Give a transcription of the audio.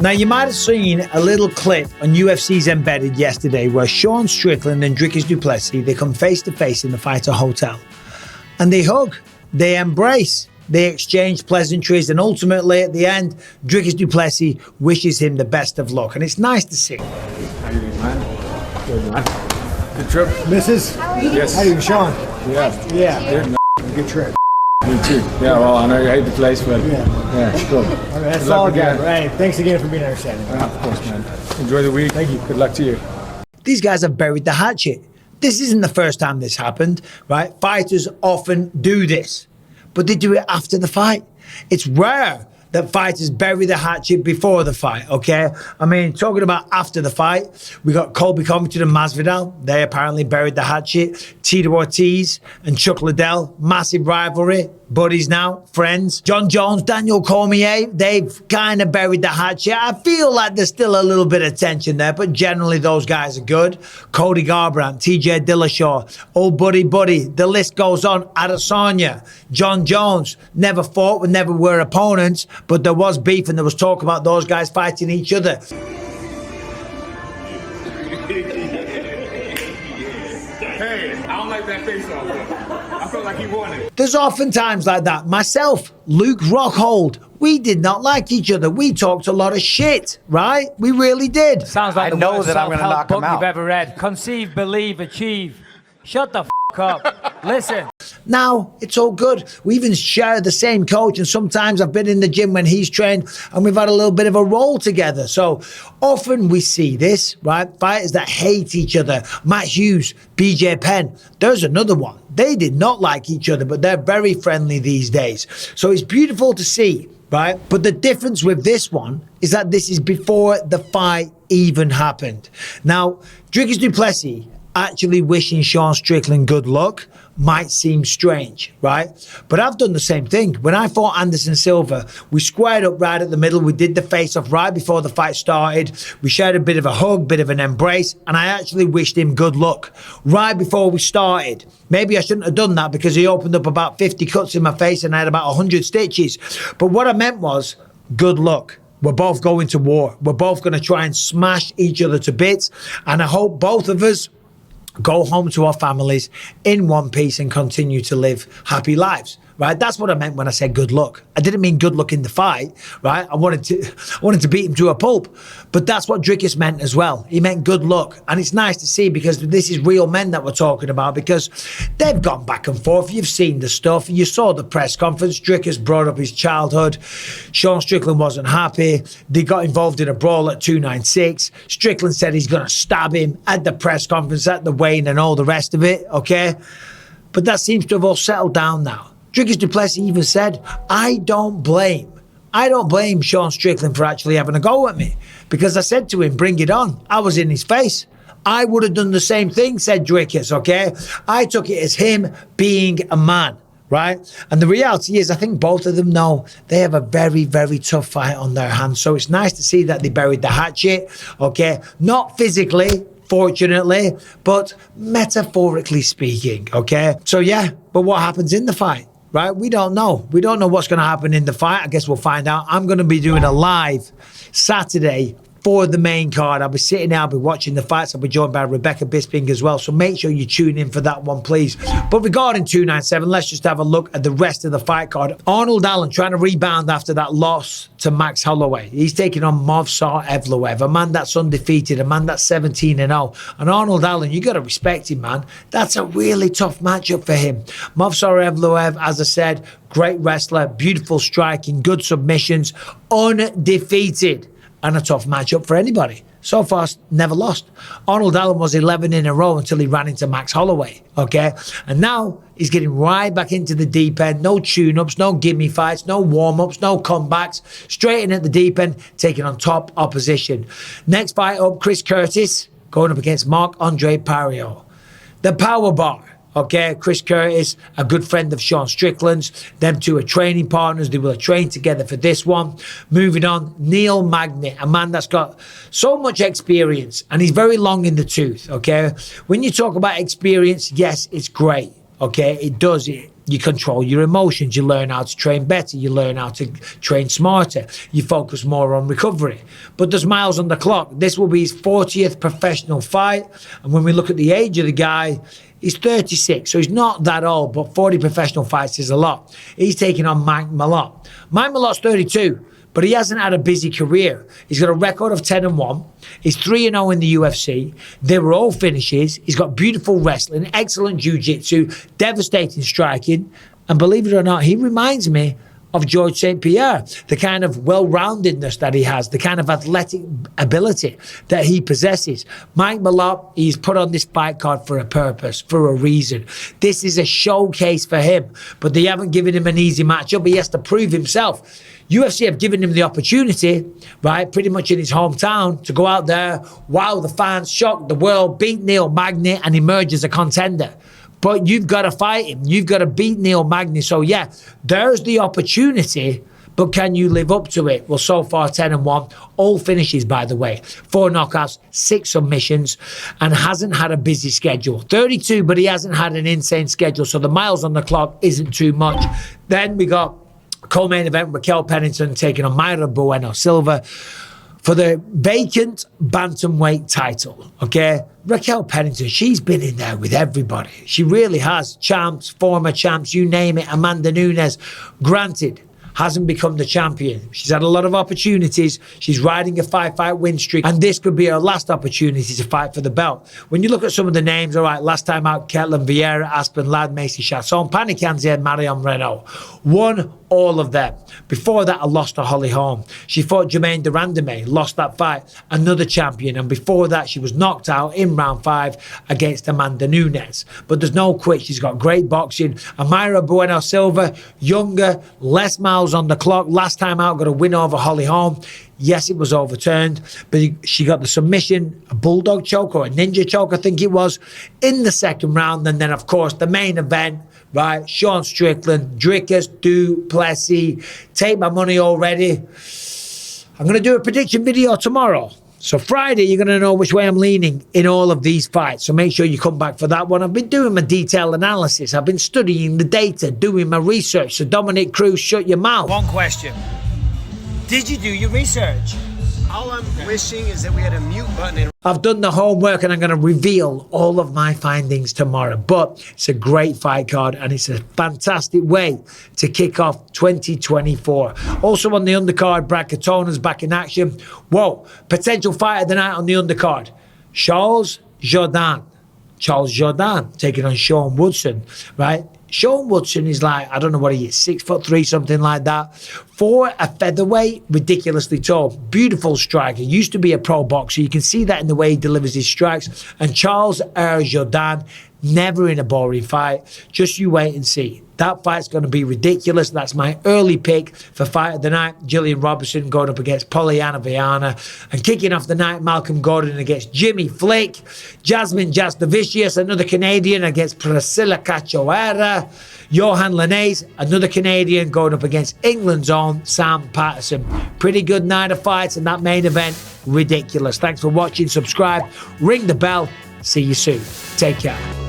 Now, you might have seen a little clip on UFC's Embedded yesterday where Sean Strickland and Dricus du Plessis, they come face to face in the fighter hotel. And they hug, they embrace, they exchange pleasantries, and ultimately at the end, Dricus du Plessis wishes him the best of luck. And it's nice to see. How you doing, man? Good, man. Good trip. Mrs.? Yes. How you doing, Sean? Yeah. Yeah. Good trip. Me too. Yeah, well, I know you hate the place, but yeah, cool. Okay, that's all good. Right. Thanks again for being understanding. Of course, man. Enjoy the week. Thank you. Good luck to you. These guys have buried the hatchet. This isn't the first time this happened, right? Fighters often do this, but they do it after the fight. It's rare that fighters bury the hatchet before the fight, okay? I mean, talking about after the fight, we got Colby Covington and Masvidal. They apparently buried the hatchet. Tito Ortiz and Chuck Liddell, massive rivalry. Buddies now, friends. John Jones, Daniel Cormier, they've kind of buried the hatchet. I feel like there's still a little bit of tension there, but generally those guys are good. Cody Garbrandt, TJ Dillashaw, old buddy, the list goes on. Adesanya, John Jones, never fought, never were opponents, but there was beef and there was talk about those guys fighting each other. Hey, I don't like that face off though. I felt like he won it. There's often times like that. Myself, Luke Rockhold, we did not like each other. We talked a lot of shit, right? We really did. Sounds like I the know worst that I'm gonna self-help knock him book out. you've ever read. Conceive, believe, achieve. Shut the up. Listen. Now, it's all good. We even share the same coach, and sometimes I've been in the gym when he's trained, and we've had a little bit of a roll together. So often we see this, right? Fighters that hate each other. Matt Hughes, BJ Penn. There's another one. They did not like each other, but they're very friendly these days. So it's beautiful to see, right? But the difference with this one is that this is before the fight even happened. Now, Dricus du Plessis actually wishing Sean Strickland good luck might seem strange, right? But I've done the same thing. When I fought Anderson Silva, we squared up right at the middle. We did the face-off right before the fight started. We shared a bit of a hug, bit of an embrace, and I actually wished him good luck right before we started. Maybe I shouldn't have done that because he opened up about 50 cuts in my face and I had about 100 stitches. But what I meant was, good luck. We're both going to war. We're both going to try and smash each other to bits. And I hope both of us go home to our families in one piece and continue to live happy lives, right? That's what I meant when I said good luck. I didn't mean good luck in the fight, right? I wanted to beat him to a pulp, but that's what Dricus meant as well. He meant good luck, and it's nice to see because this is real men that we're talking about because they've gone back and forth. You've seen the stuff. You saw the press conference. Dricus brought up his childhood. Sean Strickland wasn't happy. They got involved in a brawl at 296. Strickland said he's going to stab him at the press conference, at the weigh-in and all the rest of it, okay? But that seems to have all settled down now. Dricus du Plessis even said, I don't blame Sean Strickland for actually having a go at me because I said to him, bring it on. I was in his face. I would have done the same thing, said Dricus, okay? I took it as him being a man, right? And the reality is, I think both of them know they have a very, very tough fight on their hands. So it's nice to see that they buried the hatchet, okay? Not physically, fortunately, but metaphorically speaking, okay? So yeah, but what happens in the fight? Right? We don't know. We don't know what's going to happen in the fight. I guess we'll find out. I'm going to be doing a live Saturday for the main card. I'll be sitting there, I'll be watching the fights. I'll be joined by Rebecca Bisping as well. So make sure you tune in for that one, please. But regarding 297, let's just have a look at the rest of the fight card. Arnold Allen trying to rebound after that loss to Max Holloway. He's taking on Movsar Evloev, a man that's undefeated, a man that's 17-0. And Arnold Allen, you got to respect him, man. That's a really tough matchup for him. Movsar Evloev, as I said, great wrestler, beautiful striking, good submissions, undefeated. And a tough matchup for anybody. So far, never lost. Arnold Allen was 11 in a row until he ran into Max Holloway, okay? And now he's getting right back into the deep end. No tune-ups, no gimme fights, no warm-ups, no comebacks. Straight in at the deep end, taking on top opposition. Next fight up, Chris Curtis going up against Marc-Andre Barriault. The power bar. Okay, Chris Curtis, a good friend of Sean Strickland's. Them two are training partners. They will train together for this one. Moving on, Neil Magny, a man that's got so much experience and he's very long in the tooth, okay? When you talk about experience, yes, it's great, okay? It does. You control your emotions. You learn how to train better. You learn how to train smarter. You focus more on recovery. But there's miles on the clock. This will be his 40th professional fight. And when we look at the age of the guy, he's 36, so he's not that old, but 40 professional fights is a lot. He's taking on Mike Malott. Mike Malott's 32, but he hasn't had a busy career. He's got a record of 10-1. He's 3-0 in the UFC. They were all finishes. He's got beautiful wrestling, excellent jiu-jitsu, devastating striking. And believe it or not, he reminds me of George St. Pierre, the kind of well-roundedness that he has, the kind of athletic ability that he possesses. Mike Malott, he's put on this fight card for a purpose, for a reason. This is a showcase for him, but they haven't given him an easy matchup. He has to prove himself. UFC have given him the opportunity, right, pretty much in his hometown, to go out there, wow the fans, shock the world, beat Neil Magny, and emerge as a contender. But you've got to fight him. You've got to beat Neil Magny. So, yeah, there's the opportunity, but can you live up to it? Well, so far, 10-1. All finishes, by the way. 4 knockouts, 6 submissions, and hasn't had a busy schedule. 32, but he hasn't had an insane schedule, so the miles on the clock isn't too much. Then we got co-main event, Raquel Pennington taking on Mayra Bueno Silva for the vacant bantamweight title, okay? Raquel Pennington, she's been in there with everybody. She really has. Champs, former champs, you name it. Amanda Nunes, granted, hasn't become the champion. She's had a lot of opportunities. She's riding a 5-fight win streak, and this could be her last opportunity to fight for the belt. When you look at some of the names, all right, last time out, Ketlin Vieira, Aspen Ladd, Macy Chasson, Panicanzi, and Marion Renault. Won all of them. Before that, I lost to Holly Holm. She fought Jermaine Durandame, lost that fight, another champion. And before that, she was knocked out in round 5 against Amanda Nunes. But there's no quit. She's got great boxing. Mayra Bueno Silva, younger, less miles on the clock. Last time out, got a win over Holly Holm. Yes, it was overturned, but she got the submission, a bulldog choke or a ninja choke, I think it was, in the second round. And then, of course, the main event, right? Sean Strickland, Dricus, Plessis. Take my money already. I'm going to do a prediction video tomorrow. So Friday, you're going to know which way I'm leaning in all of these fights. So make sure you come back for that one. I've been doing my detailed analysis. I've been studying the data, doing my research. So Dominic Cruz, shut your mouth. One question. Did you do your research? All I'm wishing is that we had a mute button. I've done the homework and I'm going to reveal all of my findings tomorrow. But it's a great fight card and it's a fantastic way to kick off 2024. Also on the undercard, Brad Katona's back in action. Whoa, potential fight of the night on the undercard. Charles Jourdain taking on Sean Woodson, right? Sean Woodson is like, I don't know what he is, 6'3", something like that. For a featherweight, ridiculously tall. Beautiful striker. Used to be a pro boxer. You can see that in the way he delivers his strikes. And Charles Jourdain, never in a boring fight. Just you wait and see. That fight's going to be ridiculous. That's my early pick for fight of the night. Gillian Robertson going up against Polyana Viana. And kicking off the night, Malcolm Gordon against Jimmy Flick. Jasmine Jastovicius, another Canadian, against Priscilla Cachoeira. Johan Linnaeus, another Canadian, going up against England's own Sam Patterson. Pretty good night of fights, and that main event, ridiculous. Thanks for watching. Subscribe, ring the bell. See you soon. Take care.